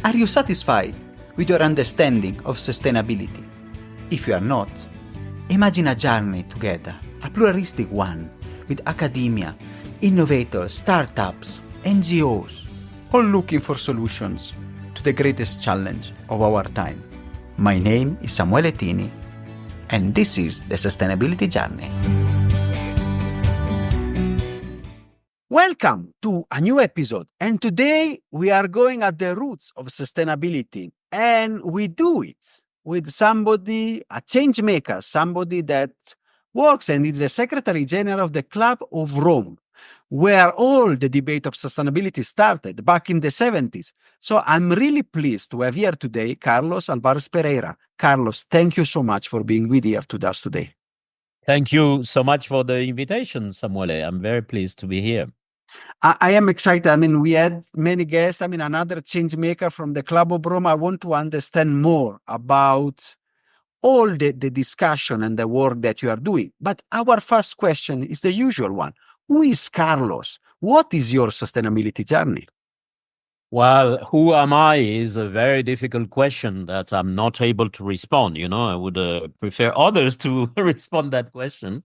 Are you satisfied with your understanding of sustainability? If you are not, imagine a journey together, a pluralistic one, with academia, innovators, startups, NGOs, all looking for solutions to the greatest challenge of our time. My name is Samuele Tini, and this is the Sustainability Journey. Welcome to a new episode, and today we are going at the roots of sustainability, and we do it with somebody, a change maker, somebody that works and is the Secretary General of the Club of Rome, where all the debate of sustainability started back in the 70s. So I'm really pleased to have here today Carlos Álvarez Pereira. Carlos, thank you so much for being with us today. Thank you so much for the invitation, Samuele. I'm very pleased to be here. I am excited. I mean, we had many guests. I mean, another change maker from the Club of Rome. I want to understand more about all the discussion and the work that you are doing. But our first question is the usual one. Who is Carlos? What is your sustainability journey? Well, who am I is a very difficult question that I'm not able to respond. I would prefer others to respond that question.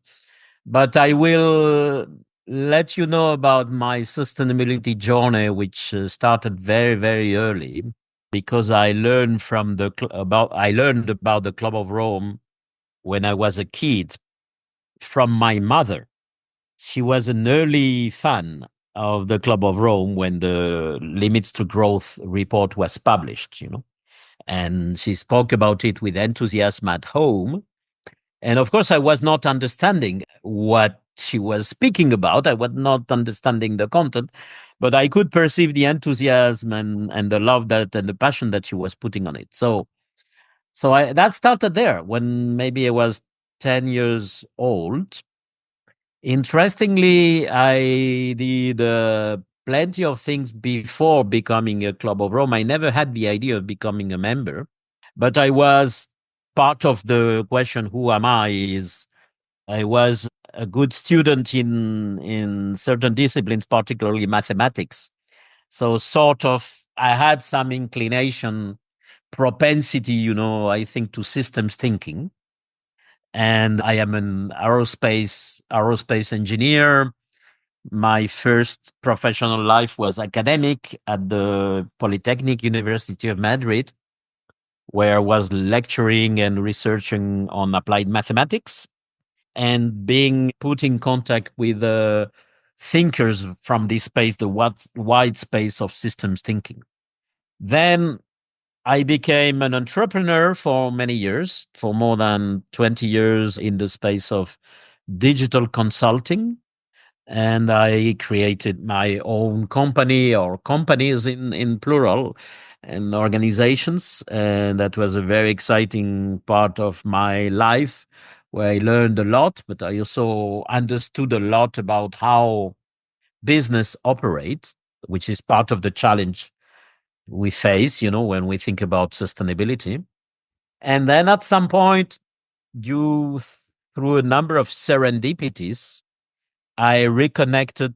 But I will let you know about my sustainability journey, which started very, very early, because I learned about the Club of Rome when I was a kid from my mother. She was an early fan of the Club of Rome when the Limits to Growth report was published, and she spoke about it with enthusiasm at home. And of course, I was not understanding what she was speaking about. I was not understanding the content, but I could perceive the enthusiasm and the love and the passion that she was putting on it. So that started there when maybe I was 10 years old. Interestingly, I did plenty of things before becoming a Club of Rome. I never had the idea of becoming a member, but I was part of the question, who am I? I was a good student in certain disciplines, particularly mathematics. So I had some inclination, propensity, I think, to systems thinking. And I am an aerospace engineer. My first professional life was academic at the Polytechnic University of Madrid, where I was lecturing and researching on applied mathematics and being put in contact with thinkers from this space, the wide space of systems thinking. Then I became an entrepreneur for many years, for more than 20 years in the space of digital consulting. And I created my own company, or companies in plural, and organizations. And that was a very exciting part of my life, where I learned a lot, but I also understood a lot about how business operates, which is part of the challenge we face, when we think about sustainability. And then at some point, through a number of serendipities, I reconnected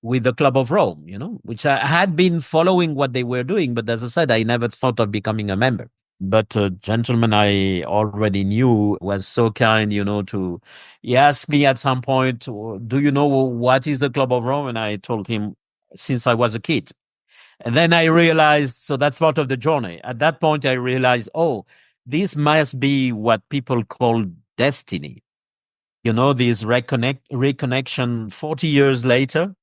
with the Club of Rome, which I had been following what they were doing. But as I said, I never thought of becoming a member. But a gentleman I already knew was so kind, he asked me at some point, do you know what is the Club of Rome? And I told him, since I was a kid. And then I realized, so that's part of the journey. At that point, I realized, this must be what people call destiny. This reconnection 40 years later,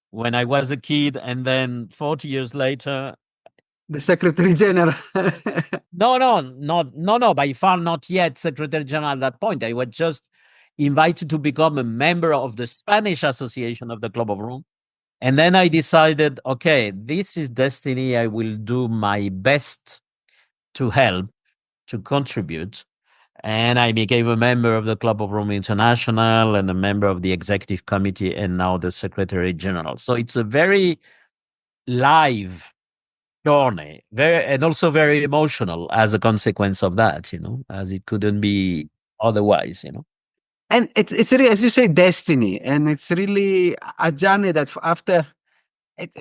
when I was a kid, and then 40 years later. The Secretary General. No, by far not yet Secretary General at that point. I was just invited to become a member of the Spanish Association of the Club of Rome. And then I decided, okay, this is destiny. I will do my best to help, to contribute. And I became a member of the Club of Rome International and a member of the executive committee, and now the Secretary General. So it's a very live journey, and also very emotional as a consequence of that, as it couldn't be otherwise, And it's really, as you say, destiny. And it's really a journey that after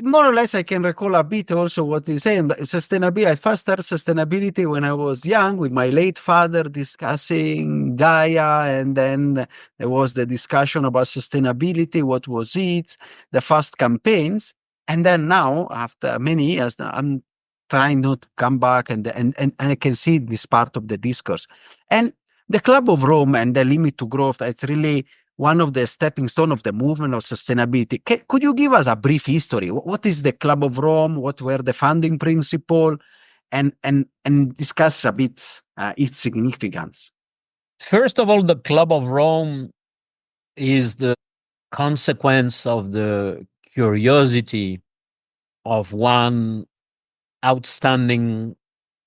More or less, I can recall a bit also what you're saying. But sustainability, I first started sustainability when I was young with my late father discussing Gaia. And then there was the discussion about sustainability, what was it, the first campaigns. And then now, after many years, I'm trying not to come back and I can see this part of the discourse. And the Club of Rome and the limit to growth, it's really one of the stepping stone of the movement of sustainability. Could you give us a brief history? What is the Club of Rome? What were the founding principles? And discuss a bit its significance. First of all, the Club of Rome is the consequence of the curiosity of one outstanding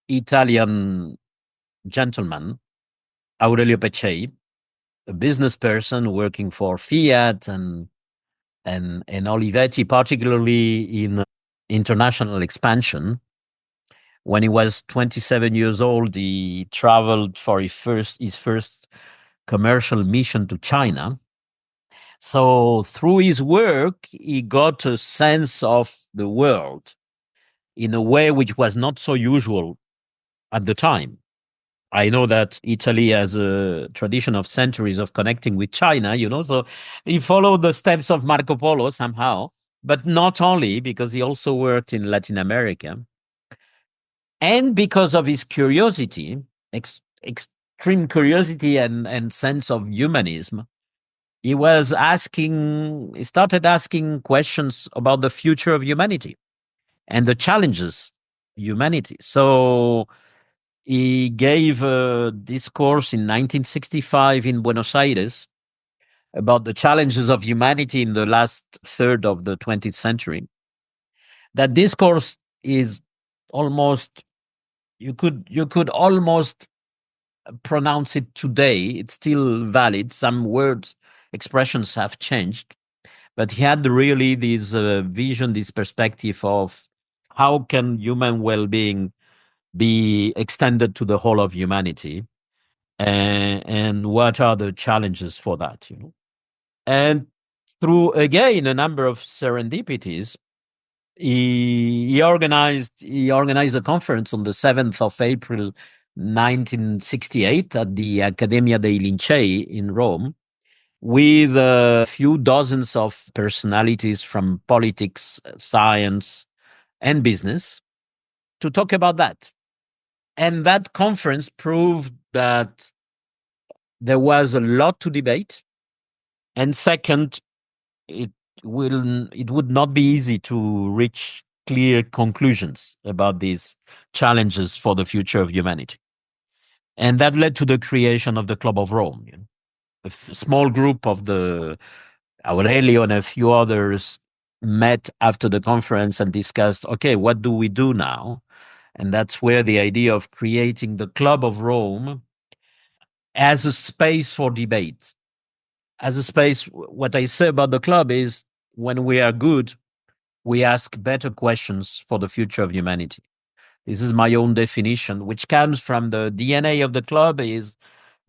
Italian gentleman, Aurelio Peccei, a business person working for Fiat and Olivetti, particularly in international expansion. When he was 27 years old, he traveled for his first commercial mission to China. So through his work, he got a sense of the world in a way which was not so usual at the time. I know that Italy has a tradition of centuries of connecting with China, so he followed the steps of Marco Polo somehow, but not only, because he also worked in Latin America. And because of his curiosity, extreme curiosity and sense of humanism, he started asking questions about the future of humanity and the challenges humanity. So he gave a discourse in 1965 in Buenos Aires about the challenges of humanity in the last third of the 20th century. That discourse is almost, you could almost pronounce it today. It's still valid. Some words, expressions have changed, but he had really this vision, this perspective of how can human well-being be extended to the whole of humanity, and what are the challenges for that, And through, again, a number of serendipities, he organized a conference on the 7th of April 1968 at the Accademia dei Lincei in Rome, with a few dozens of personalities from politics, science, and business to talk about that. And that conference proved that there was a lot to debate. And second, it would not be easy to reach clear conclusions about these challenges for the future of humanity. And that led to the creation of the Club of Rome. A small group of the Aurelio and a few others met after the conference and discussed, okay, what do we do now? And that's where the idea of creating the Club of Rome as a space for debate, as a space, what I say about the club is, when we are good, we ask better questions for the future of humanity. This is my own definition, which comes from the DNA of the club, is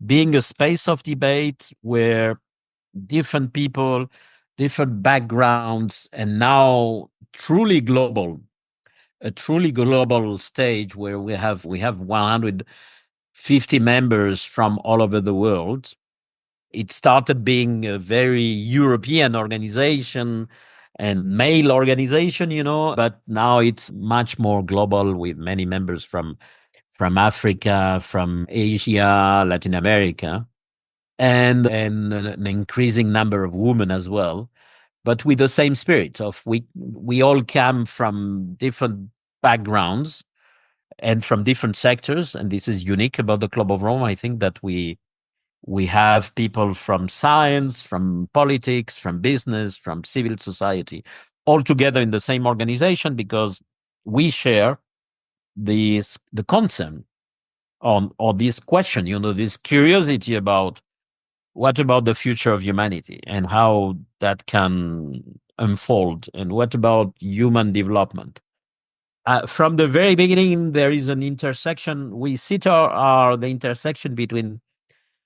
being a space of debate where different people, different backgrounds, and now a truly global stage where we have 150 members from all over the world. It started being a very European organization and male organization, but now it's much more global, with many members from Africa, from Asia, Latin America, and an increasing number of women as well, but with the same spirit of we all come from different backgrounds and from different sectors, and this is unique about the Club of Rome. I think that we have people from science, from politics, from business, from civil society, all together in the same organization, because we share the concern or this question, this curiosity about what about the future of humanity and how that can unfold, and what about human development. From the very beginning, there is an intersection. We sit are the intersection between,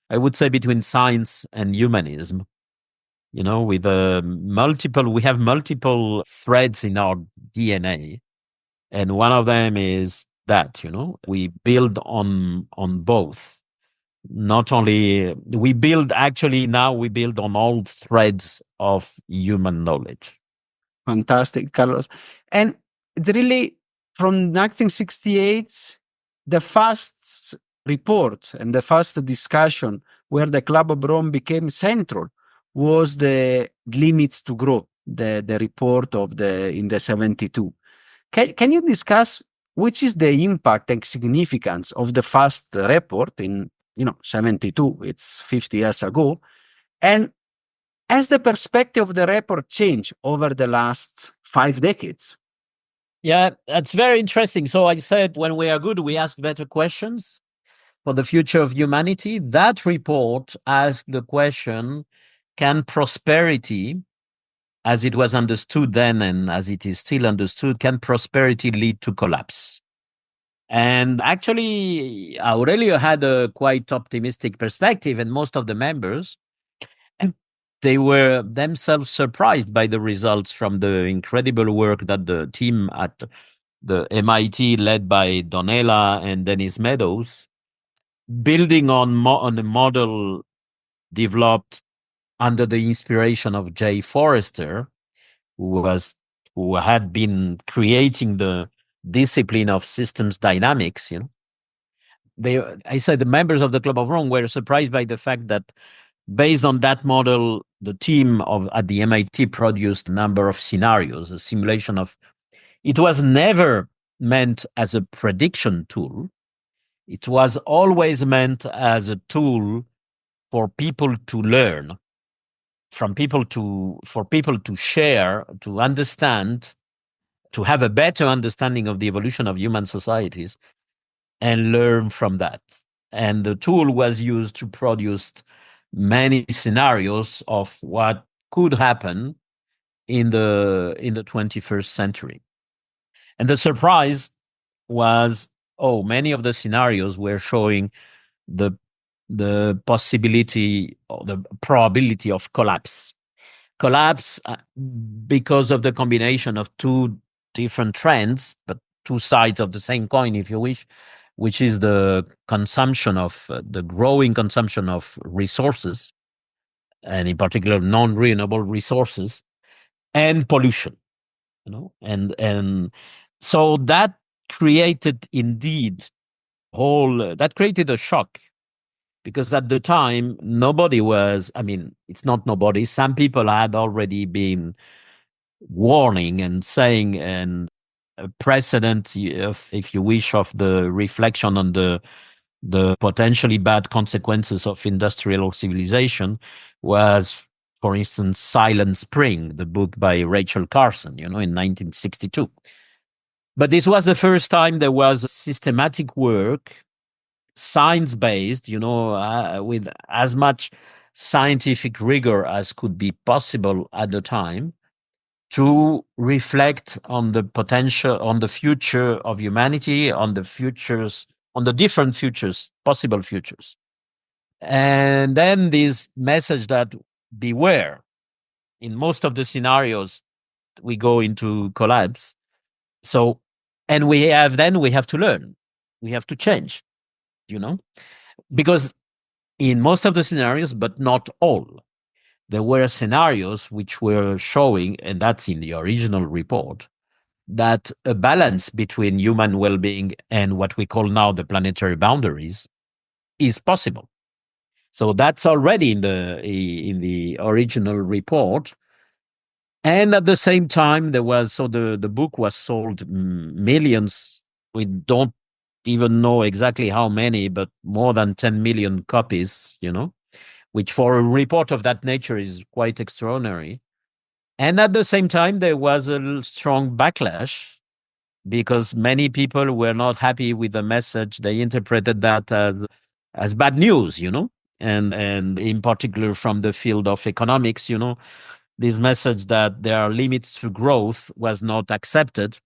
I would say, between science and humanism. with we have multiple threads in our DNA. And one of them is that, we build on both. Not only we build, actually now we build on all threads of human knowledge. Fantastic, Carlos. And it's really from 1968, the first report and the first discussion where the Club of Rome became central was the limits to growth, the report of in the 72. Can you discuss which is the impact and significance of the first report in 72? It's 50 years ago, and has the perspective of the report changed over the last 5 decades? Yeah, that's very interesting. So I said, when we are good, we ask better questions for the future of humanity. That report asked the question, can prosperity, as it was understood then and as it is still understood, can prosperity lead to collapse? And actually, Aurelio had a quite optimistic perspective, and most of the members, they were themselves surprised by the results from the incredible work that the team at the MIT, led by Donella and Dennis Meadows, building on a model developed under the inspiration of Jay Forrester, who had been creating the discipline of systems dynamics. I said the members of the Club of Rome were surprised by the fact that, based on that model, the team at the MIT produced a number of scenarios, a simulation of. It was never meant as a prediction tool. It was always meant as a tool for people to learn, for people to share, to understand, to have a better understanding of the evolution of human societies and learn from that. And the tool was used to produce many scenarios of what could happen in the 21st century. And the surprise was, many of the scenarios were showing the possibility or the probability of collapse. Collapse because of the combination of two different trends, but two sides of the same coin, if you wish, which is the consumption of the growing consumption of resources, and in particular non-renewable resources, and pollution. And so that created indeed that created a shock, because at the time it's not nobody, some people had already been warning and saying, and a precedent, if you wish, of the reflection on the potentially bad consequences of industrial civilization was, for instance, Silent Spring, the book by Rachel Carson, in 1962. But this was the first time there was systematic work, science-based, with as much scientific rigor as could be possible at the time, to reflect on the potential, on the future of humanity, on the different futures, possible futures. And then this message that beware, in most of the scenarios, we go into collapse. So, and we have to learn, we have to change, because in most of the scenarios, but not all, there were scenarios which were showing, and that's in the original report, that a balance between human well-being and what we call now the planetary boundaries is possible. So that's already in the original report. And at the same time, the book was sold millions. We don't even know exactly how many, but more than 10 million copies, which for a report of that nature is quite extraordinary. And at the same time, there was a strong backlash, because many people were not happy with the message. They interpreted that as bad news, and in particular from the field of economics, this message that there are limits to growth was not accepted.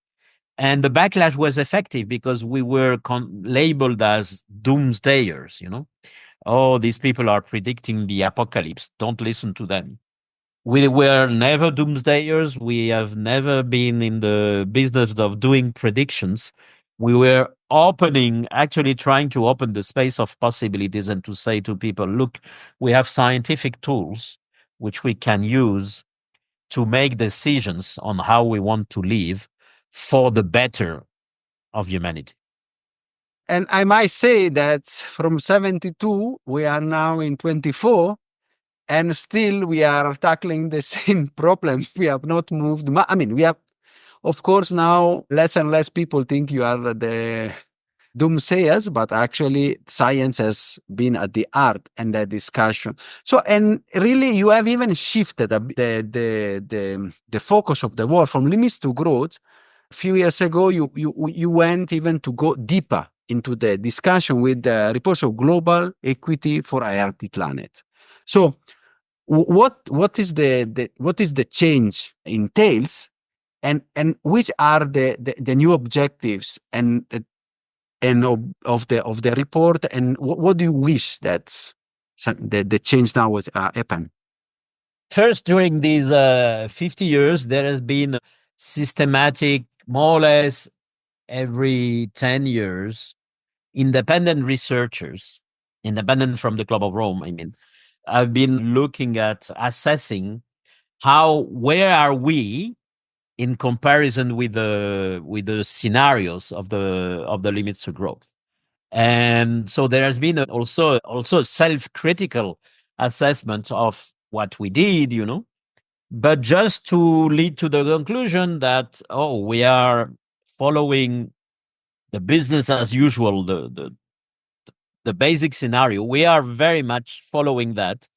And the backlash was effective, because we were labeled as doomsdayers, Oh, these people are predicting the apocalypse. Don't listen to them. We were never doomsdayers. We have never been in the business of doing predictions. We were actually trying to open the space of possibilities and to say to people, look, we have scientific tools which we can use to make decisions on how we want to live for the better of humanity. And I might say that from 72, we are now in 24, and still we are tackling the same problems. We have not moved. I mean, we have, of course, now less and less people think you are the doomsayers, but actually science has been at the art and the discussion. So, and really, you have even shifted the focus of the world from limits to growth. A few years ago, you went even to go deeper into the discussion with the reports of global equity for a healthy planet. So, what is the change entails, and which are the new objectives and of the report, and what do you wish that the change now would happen? First, during these 50 years, there has been systematic, more or less every 10 years, independent researchers, independent from the Club of Rome, I mean, I've been looking at assessing where are we in comparison with the scenarios of the limits to growth. And so there has been also a self-critical assessment of what we did, but just to lead to the conclusion that, we are following the business as usual, the basic scenario. We are very much following that.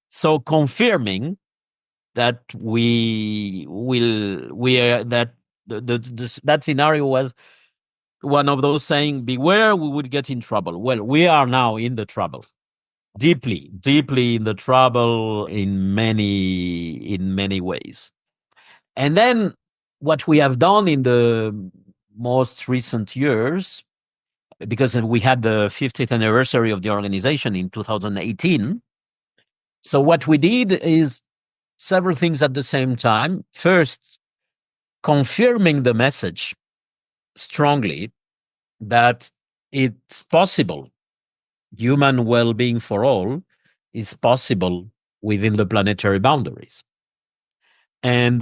So confirming that that scenario was one of those saying, beware, we would get in trouble. Well, we are now in the trouble, deeply in the trouble in many ways. And then what we have done in the most recent years, because we had the 50th anniversary of the organization in 2018. So what we did is several things at the same time. First, confirming the message strongly that it's possible. Human well-being for all is possible within the planetary boundaries. And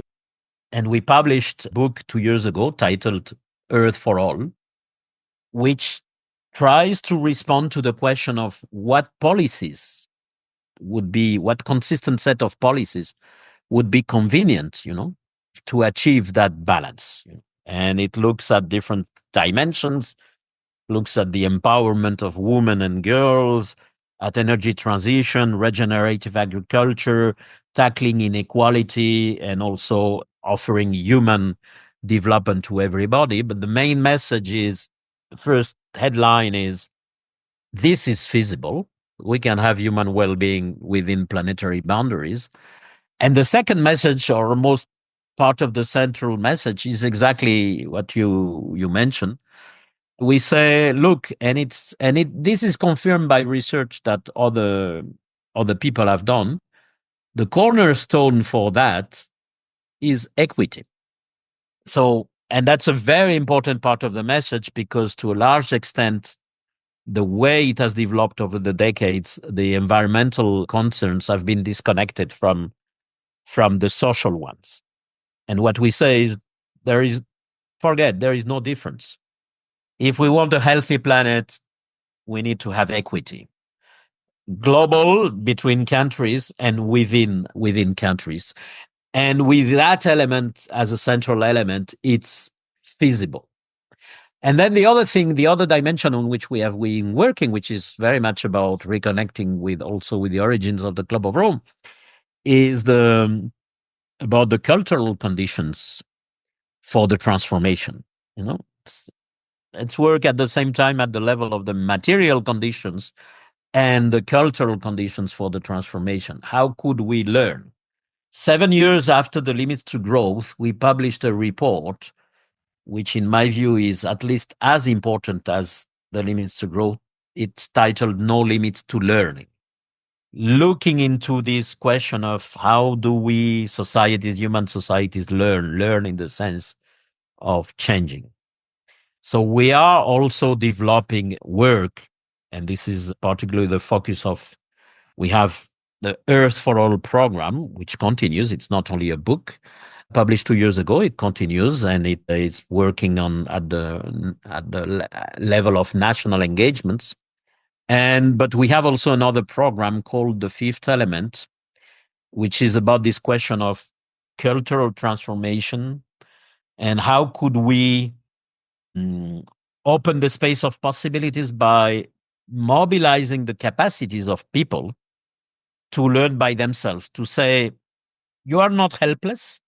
we published a book 2 years ago titled Earth for All, which tries to respond to the question of what consistent set of policies would be convenient, to achieve that balance. And it looks at different dimensions, looks at the empowerment of women and girls, at energy transition, regenerative agriculture, tackling inequality, and also offering human development to everybody. But the main message is, the first headline is, this is feasible. We can have human well-being within planetary boundaries. And the second message, or most part of the central message, is exactly what you mentioned. We say, look, this is confirmed by research that other people have done. The cornerstone for that is equity. So, and that's a very important part of the message, because to a large extent, the way it has developed over the decades, the environmental concerns have been disconnected from the social ones. And what we say is, there is no difference. If we want a healthy planet, we need to have equity. Global, between countries, and within countries. And with that element as a central element, it's feasible. And then the other dimension on which we have been working, which is very much about reconnecting with the origins of the Club of Rome, is about the cultural conditions for the transformation. It's work at the same time at the level of the material conditions and the cultural conditions for the transformation. How could we learn? 7 years after the limits to growth, we published a report, which in my view is at least as important as the limits to growth. It's titled No Limits to Learning. looking into this question of how do we societies, human societies, learn in the sense of changing. So we are also developing work, and this is particularly the focus of, we have the Earth for All program, which continues. It's not only a book published 2 years ago, it continues, and it is working on at the level of national engagements. But we have also another program called The Fifth Element, which is about this question of cultural transformation and how could we open the space of possibilities by mobilizing the capacities of people to learn by themselves, to say, you are not helpless.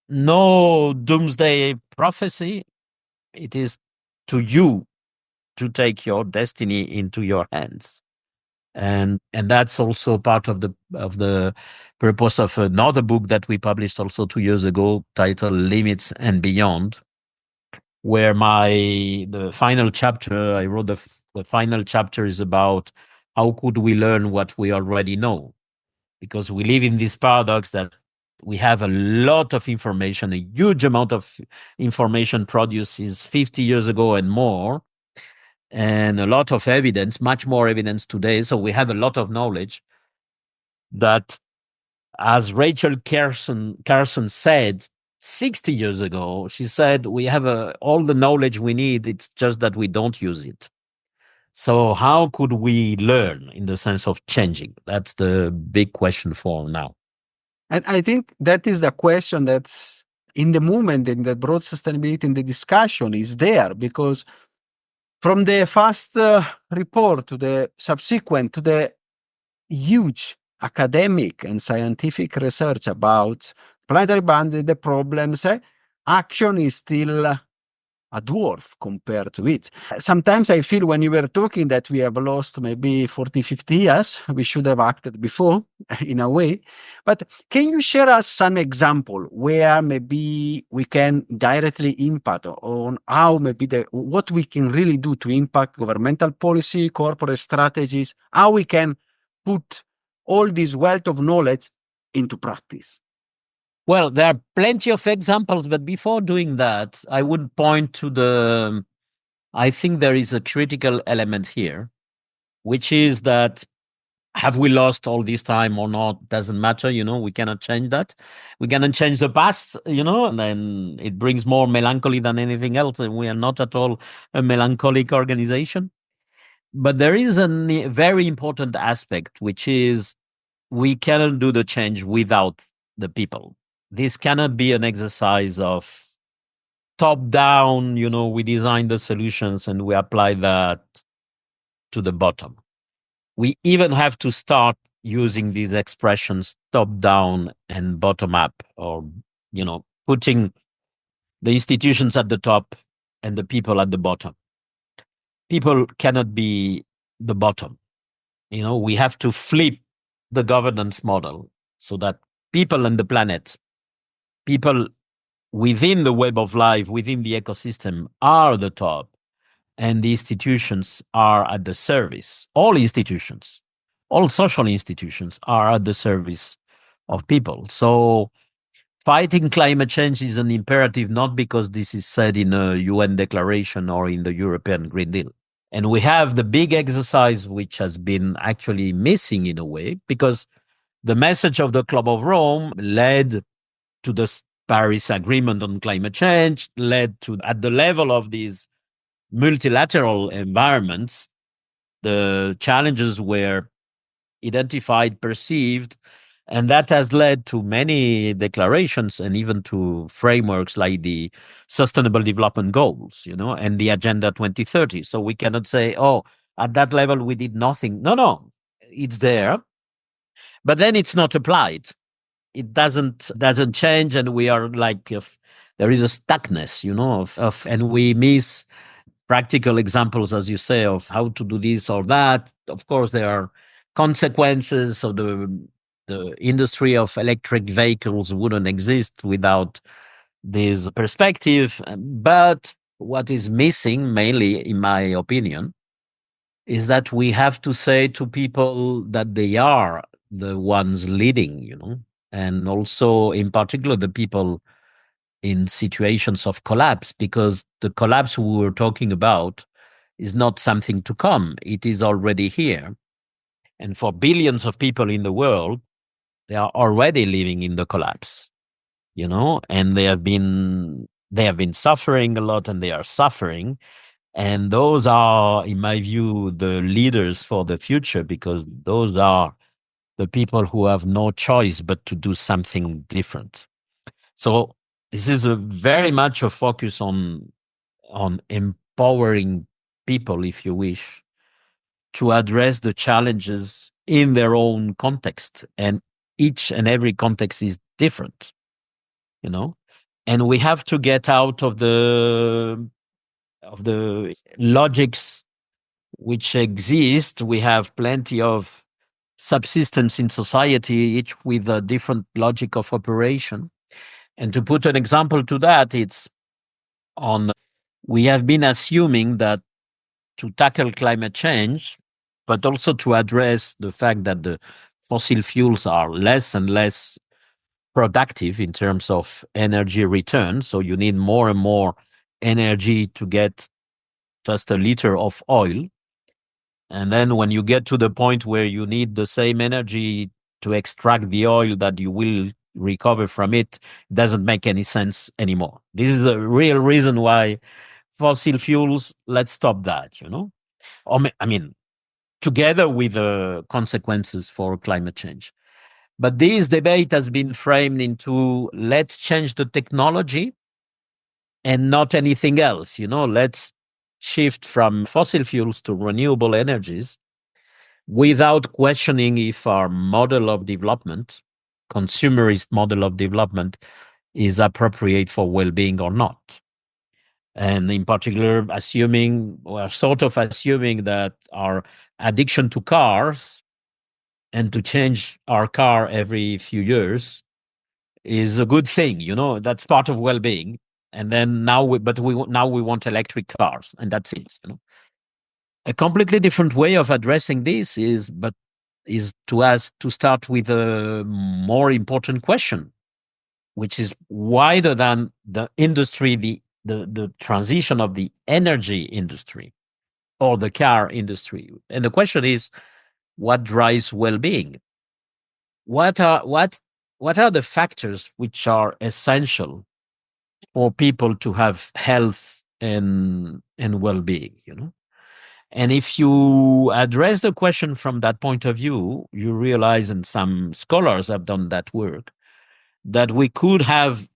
No doomsday prophecy. It is to you to take your destiny into your hands. And that's also part of the purpose of another book that we published also 2 years ago, titled Limits and Beyond, where the final chapter I wrote, the final chapter is about how could we learn what we already know, because we live in this paradox that we have a lot of information, a huge amount of information produced 50 years ago and more, and a lot of evidence, much more evidence today. So we have a lot of knowledge that, as Rachel Carson said 60 years ago, she said, we have all the knowledge we need. It's just that we don't use it. So how could we learn in the sense of changing? That's the big question for now. And I think that is the question that's in the movement, in the broad sustainability, in the discussion is there, because from the first report to the subsequent, to the huge academic and scientific research about planetary boundary, the problems, action is still a dwarf compared to it. Sometimes I feel when you were talking that we have lost maybe 40, 50 years. We should have acted before in a way. But can you share us some example where maybe we can directly impact on how maybe what we can really do to impact governmental policy, corporate strategies, how we can put all this wealth of knowledge into practice? Well, there are plenty of examples, but before doing that, I would point to I think there is a critical element here, which is that, have we lost all this time or not? Doesn't matter, we cannot change that. We cannot change the past, and then it brings more melancholy than anything else. And we are not at all a melancholic organization. But there is a very important aspect, which is we cannot do the change without the people. This cannot be an exercise of top down, we design the solutions and we apply that to the bottom. We even have to start using these expressions top down and bottom up, or, putting the institutions at the top and the people at the bottom. People cannot be the bottom. We have to flip the governance model so that people on the planet, people within the web of life, within the ecosystem, are the top, and the institutions are at the service. All institutions, all social institutions are at the service of people. So fighting climate change is an imperative, not because this is said in a UN declaration or in the European Green Deal. And we have the big exercise, which has been actually missing in a way, because the message of the Club of Rome led to the Paris Agreement on climate change, led to, at the level of these multilateral environments, the challenges were identified, perceived, and that has led to many declarations and even to frameworks like the Sustainable Development Goals, and the Agenda 2030. So we cannot say, at that level we did nothing. No, it's there, but then it's not applied. It doesn't change, and we are like, if there is a stuckness, and we miss practical examples, as you say, of how to do this or that. Of course, there are consequences. So the industry of electric vehicles wouldn't exist without this perspective. But what is missing, mainly, in my opinion, is that we have to say to people that they are the ones leading, and also in particular the people in situations of collapse, because the collapse we were talking about is not something to come. It is already here. And for billions of people in the world, they are already living in the collapse, and they have been suffering a lot, and they are suffering. And those are, in my view, the leaders for the future, because those are the people who have no choice but to do something different. So this is a very much a focus on empowering people, if you wish, to address the challenges in their own context. And each and every context is different, and we have to get out of the logics which exist. We have plenty of subsistence in society, each with a different logic of operation. And to put an example to that, we have been assuming that to tackle climate change, but also to address the fact that the fossil fuels are less and less productive in terms of energy return. So you need more and more energy to get just a liter of oil. And then when you get to the point where you need the same energy to extract the oil that you will recover from it, doesn't make any sense anymore. This is the real reason why fossil fuels, let's stop that, together with the consequences for climate change. But this debate has been framed into, let's change the technology and not anything else. Let's shift from fossil fuels to renewable energies without questioning if our model of development, consumerist model of development, is appropriate for well-being or not. And in particular, assuming that our addiction to cars and to change our car every few years is a good thing. That's part of well-being. And then now we want electric cars, and that's it. A completely different way of addressing this is to start with a more important question, which is wider than the industry, the transition of the energy industry or the car industry. And the question is, what drives well-being? What are the factors which are essential for people to have health and well-being, And if you address the question from that point of view, you realize, and some scholars have done that work, that we could have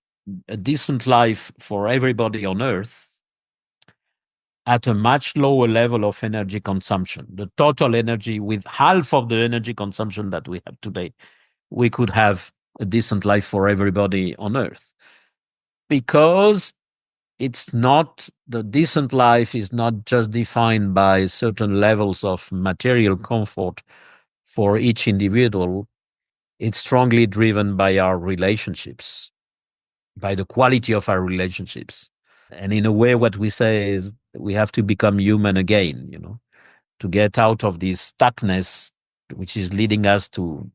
a decent life for everybody on Earth at a much lower level of energy consumption. The total energy, with half of the energy consumption that we have today, we could have a decent life for everybody on Earth. Because the decent life is not just defined by certain levels of material comfort for each individual. It's strongly driven by our relationships, by the quality of our relationships. And in a way, what we say is we have to become human again, to get out of this stuckness, which is leading us to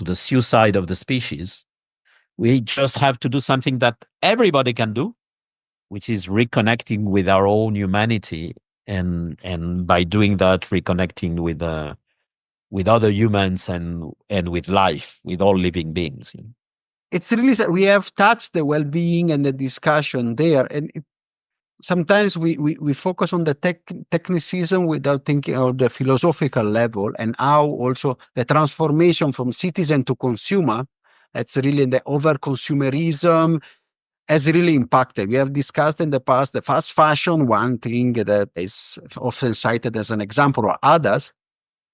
the suicide of the species. We just have to do something that everybody can do, which is reconnecting with our own humanity, and by doing that, reconnecting with other humans and with life, with all living beings. It's really, we have touched the well-being and the discussion there, and sometimes we focus on the technicism without thinking of the philosophical level, and how also the transformation from citizen to consumer, that's really the over-consumerism, has really impacted. We have discussed in the past the fast fashion, one thing that is often cited as an example, or others.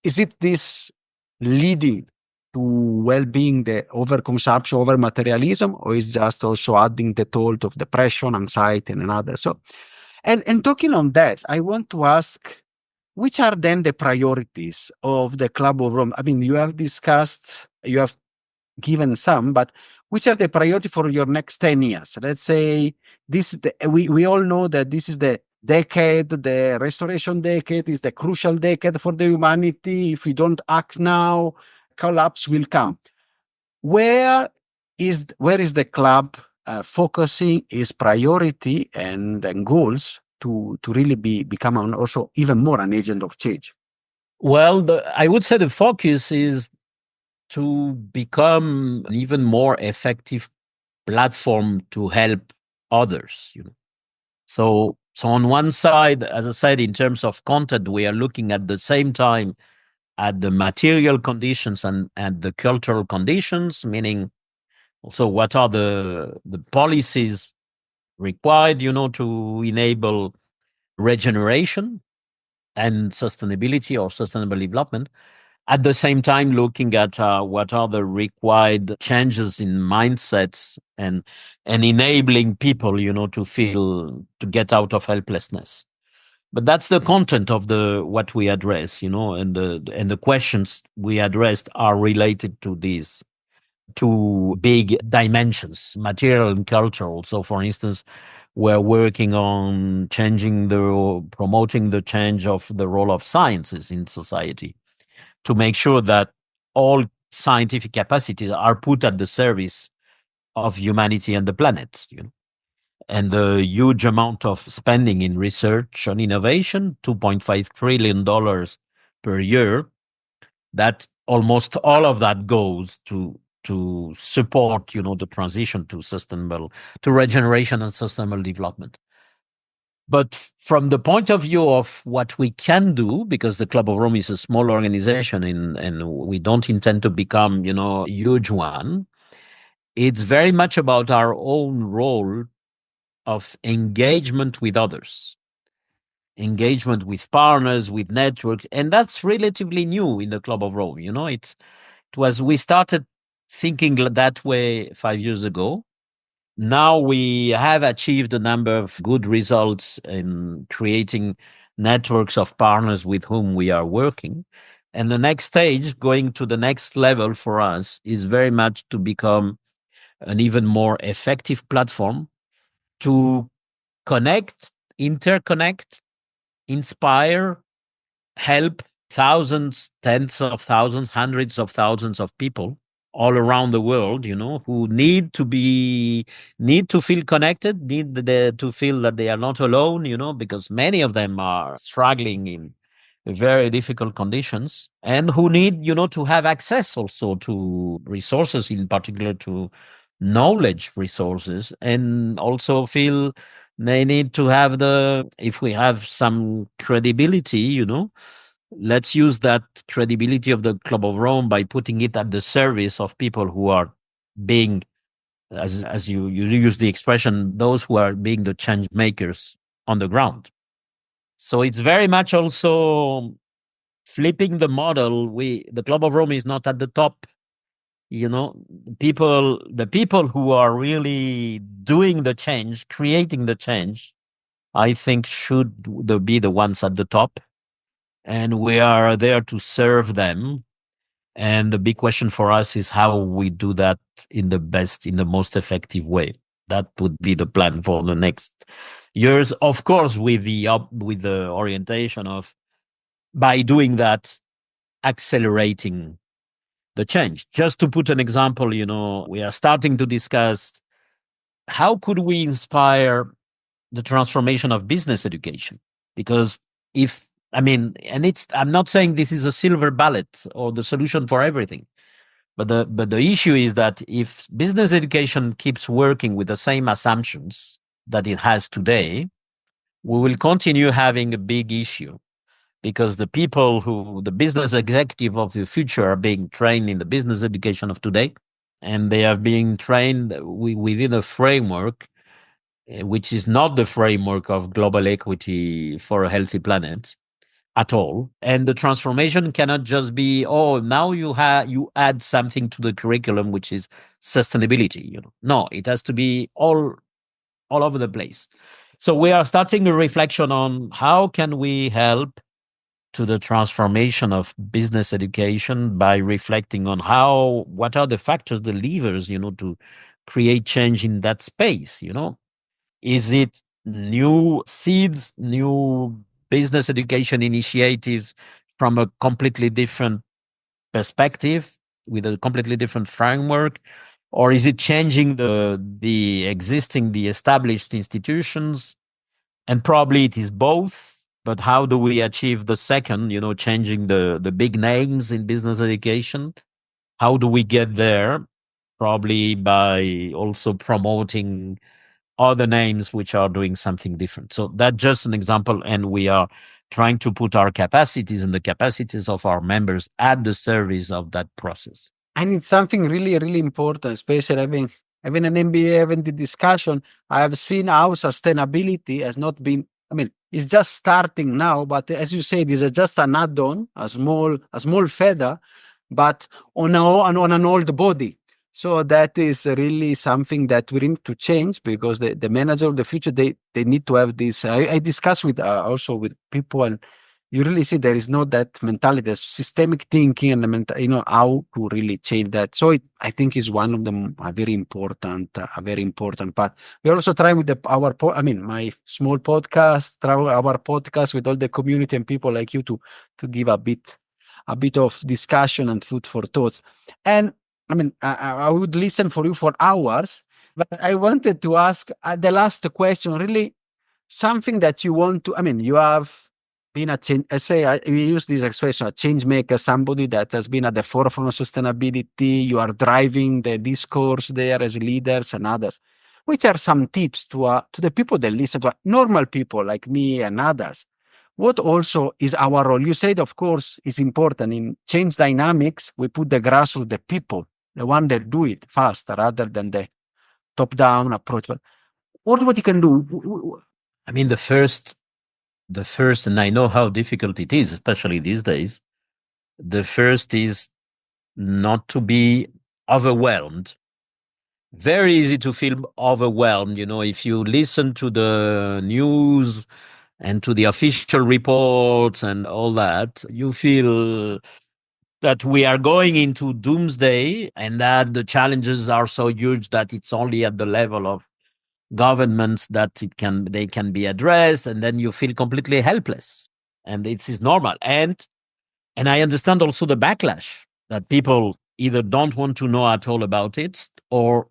Is it this leading to well-being, the overconsumption, over-materialism, or is just also adding the toll of depression, anxiety, and others? So, and talking on that, I want to ask, which are then the priorities of the Club of Rome? I mean, you have given some, but which are the priority for your next 10 years? Let's say we all know that this is the decade, the restoration decade, is the crucial decade for the humanity. If we don't act now, collapse will come. Where is the club focusing its priority and goals to really become also even more an agent of change? Well, I would say the focus is to become an even more effective platform to help others. So on one side, as I said, in terms of content, we are looking at the same time at the material conditions and the cultural conditions, meaning also what are the policies required, to enable regeneration and sustainability or sustainable development. At the same time, looking at what are the required changes in mindsets and enabling people, to get out of helplessness. But that's the content of what we address, and the questions we addressed are related to these two big dimensions, material and cultural. So, for instance, we're working on promoting the change of the role of sciences in society to make sure that all scientific capacities are put at the service of humanity and the planet. And the huge amount of spending in research and innovation, $2.5 trillion per year, that almost all of that goes to support, the transition to regeneration and sustainable development. But from the point of view of what we can do, because the Club of Rome is a small organization and we don't intend to become, a huge one, it's very much about our own role of engagement with others, engagement with partners, with networks. And that's relatively new in the Club of Rome. We started thinking that way 5 years ago. Now we have achieved a number of good results in creating networks of partners with whom we are working. And the next stage, going to the next level for us, is very much to become an even more effective platform to connect, interconnect, inspire, help thousands, tens of thousands, hundreds of thousands of people all around the world, who need to feel connected, to feel that they are not alone, because many of them are struggling in very difficult conditions, and who need, to have access also to resources, in particular to knowledge resources, and also feel they need to have if we have some credibility, let's use that credibility of the Club of Rome by putting it at the service of people who are being, as you use the expression, those who are being the change makers on the ground. So it's very much also flipping the model. The Club of Rome is not at the top. The people who are really doing the change, creating the change, I think should be the ones at the top. And we are there to serve them. And the big question for us is how we do that in the most effective way. That would be the plan for the next years. Of course, with the orientation of, by doing that, accelerating the change. Just to put an example, we are starting to discuss how could we inspire the transformation of business education? Because I'm not saying this is a silver bullet or the solution for everything. But the issue is that if business education keeps working with the same assumptions that it has today, we will continue having a big issue, because the business executive of the future are being trained in the business education of today, and they are being trained within a framework which is not the framework of global equity for a healthy planet at all. And the transformation cannot just be, now you add something to the curriculum, which is sustainability. No, it has to be all over the place. So we are starting a reflection on how can we help to the transformation of business education by reflecting on what are the factors, the levers, to create change in that space. Is it new seeds, new business education initiatives from a completely different perspective with a completely different framework? Or is it changing the established institutions? And probably it is both. But how do we achieve the second, changing the big names in business education? How do we get there? Probably by also promoting other names which are doing something different. So that's just an example. And we are trying to put our capacities and the capacities of our members at the service of that process. And it's something really, really important, especially having an MBA, having the discussion. I have seen how sustainability has not been, I mean, it's just starting now, but as you said, it's just an add-on, a small feather, but on an old body. So that is really something that we need to change, because the manager of the future, they need to have this. I discuss with also with people, and you really see there is no that mentality, the systemic thinking, and how to really change that. So I think is one of them a very important part. We're also trying with my small podcast, our podcast with all the community and people like you to give a bit of discussion and food for thoughts. And I would listen for you for hours, but I wanted to ask the last question, really something that you want to, you have been a change, we use this expression, a change maker, somebody that has been at the forefront of sustainability. You are driving the discourse there as leaders and others. Which are some tips to the people that listen, to normal people like me and others? What also is our role? You said, of course, is important in change dynamics. We put the grassroots, the people, the one that do it fast rather than the top-down approach. But what you can do? I mean, the first, and I know how difficult it is, especially these days. The first is not to be overwhelmed. Very easy to feel overwhelmed. If you listen to the news and to the official reports and all that, you feel that we are going into doomsday and that the challenges are so huge that it's only at the level of governments that they can be addressed, and then you feel completely helpless. And it is normal. And I understand also the backlash that people either don't want to know at all about it or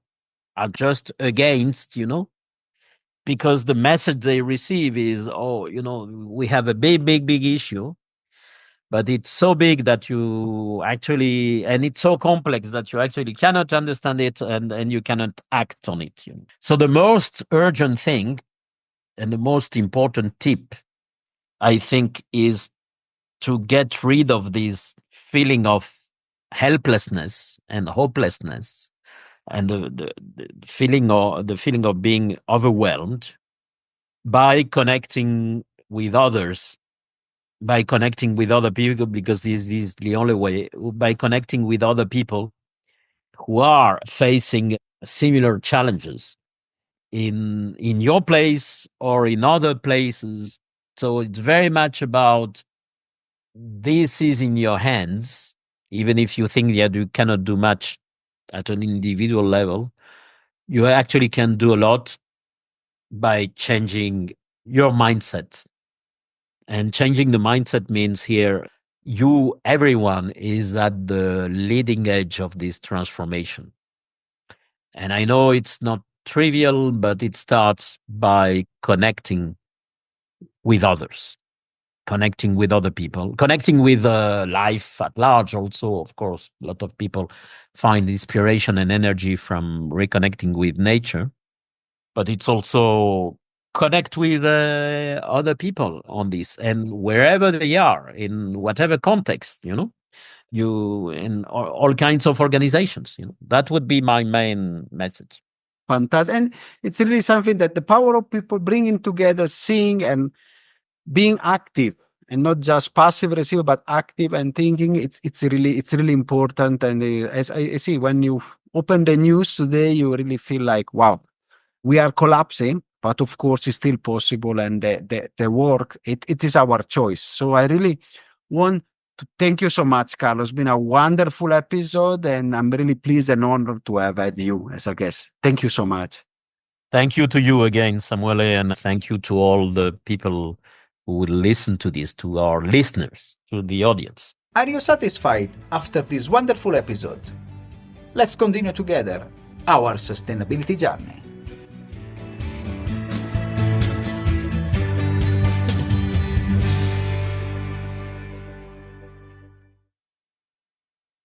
are just against, because the message they receive is, we have a big issue, but it's so big that and it's so complex that you actually cannot understand it, and you cannot act on it. So the most urgent thing and the most important tip, I think, is to get rid of this feeling of helplessness and hopelessness and the feeling of being overwhelmed, by connecting with others, by connecting with other people, because this is the only way, by connecting with other people who are facing similar challenges in your place or in other places. So it's very much about, this is in your hands, even if you think that you cannot do much at an individual level. You actually can do a lot by changing your mindset. And changing the mindset means here, everyone is at the leading edge of this transformation. And I know it's not trivial, but it starts by connecting with others, connecting with other people, connecting with life at large. Also, of course, a lot of people find inspiration and energy from reconnecting with nature, but it's also connect with other people on this, and wherever they are, in whatever context, you in all kinds of organizations. That would be my main message. Fantastic. And it's really something that the power of people bringing together, seeing and being active, and not just passive receiver, but active and thinking. It's really important. And as I see, when you open the news today, you really feel like, wow, we are collapsing, but of course it's still possible. And the work, it is our choice. So I really want to thank you so much, Carlos. It's been a wonderful episode, and I'm really pleased and honored to have had you as a guest. Thank you so much. Thank you to you again, Samuele, and thank you to all the people who will listen to this, to our listeners, to the audience. Are you satisfied after this wonderful episode? Let's continue together our sustainability journey.